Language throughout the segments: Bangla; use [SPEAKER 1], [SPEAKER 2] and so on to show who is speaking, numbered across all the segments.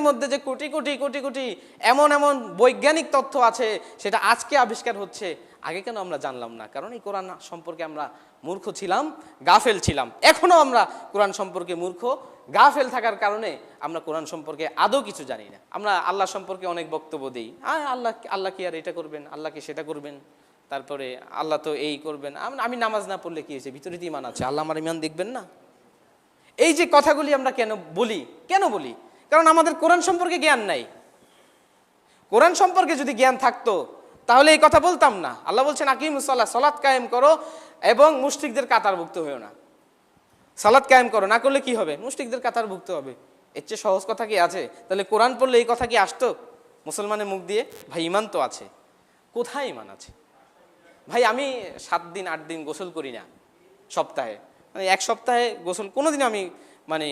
[SPEAKER 1] মধ্যে যে কোটি কোটি কোটি কোটি এমন এমন বৈজ্ঞানিক তথ্য আছে, সেটা আজকে আবিষ্কার হচ্ছে, আগে কেন আমরা জানলাম না? কারণ এই কোরআন সম্পর্কে আমরা মূর্খ ছিলাম, গাফেল ছিলাম। এখনো আমরা কোরআন সম্পর্কে মূর্খ, গাফেল থাকার কারণে আমরা কোরআন সম্পর্কে আদৌ কিছু জানি না। আমরা আল্লাহ সম্পর্কে অনেক বক্তব্য দিই, আল্লাহ আল্লাহ কি আর এটা করবেন, আল্লাহ কি সেটা করবেন, তারপরে আল্লাহ তো এই করবেন, আমি নামাজ না পড়লে কি হয়েছে, ভিতরে তো ইমান আছে, আল্লাহ আমার ইমান দেখবেন না? এই যে কথাগুলি আমরা কেন বলি? কারণ আমাদের কোরআন সম্পর্কে জ্ঞান নাই। কোরআন সম্পর্কে যদি জ্ঞান থাকতো তাহলে এই কথা বলতাম না। আল্লাহ বলছেন আকিমুস সালাত, সালাত কায়েম করো এবং মুশরিকদের কাতারভুক্ত হইও না। সালাত কায়েম করো, না করলে কি হবে? মুশরিকদের কাতারভুক্ত হবে। এর চেয়ে সহজ কথা কি আছে? তাহলে কোরআন পড়লে এই কথা কি আসতো মুসলমানের মুখ দিয়ে? ভাই ইমান তো আছে। কোথায় ইমান আছে ভাই? আমি 7 দিন 8 দিন গোসল করি না সপ্তাহে, মানে এক সপ্তাহে গোসল কোনোদিন, আমি মানে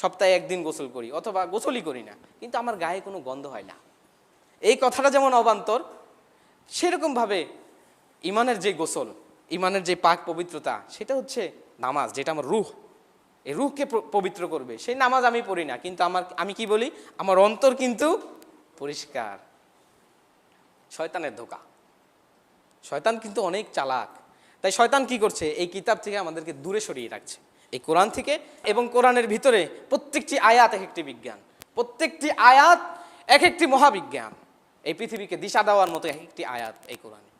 [SPEAKER 1] সপ্তাহে 1 দিন গোসল করি অথবা গোসলই করি না, কিন্তু আমার গায়ে কোনো গন্ধ হয় না। এই কথাটা যেমন অবান্তর, সেরকমভাবে ইমানের যে গোসল, ইমানের যে পাক পবিত্রতা, সেটা হচ্ছে নামাজ, যেটা আমার রূহ, এই রূহকে পবিত্র করবে। সেই নামাজ আমি পড়ি না, কিন্তু আমি কি বলি? আমার অন্তর কিন্তু পরিষ্কার। শয়তানের ধোঁকা। শয়তান কিন্তু অনেক চালাক। তাই শয়তান কি করছে? এই কিতাব থেকে আমাদেরকে দূরে সরিয়ে রাখছে, এই কোরআন থেকে। এবং কোরআনের ভিতরে প্রত্যেকটি আয়াত এক একটি বিজ্ঞান, প্রত্যেকটি আয়াত এক একটি মহাবিজ্ঞান। এই পৃথিবীকে দিশা দেওয়ার মতো এক একটি আয়াত এই কোরআনে।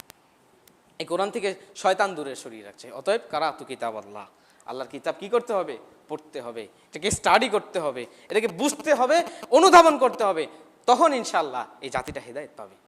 [SPEAKER 1] এই কোরআন থেকে শয়তান দূরে সরিয়ে রাখছে। অতএব কারাতু কিতাব আল্লাহ, আল্লাহর কিতাব কি করতে হবে? পড়তে হবে, এটাকে স্টাডি করতে হবে, এটাকে বুঝতে হবে, অনুধাবন করতে হবে। তখন ইনশাআল্লাহ এই জাতিটা হেদায়েত পাবে।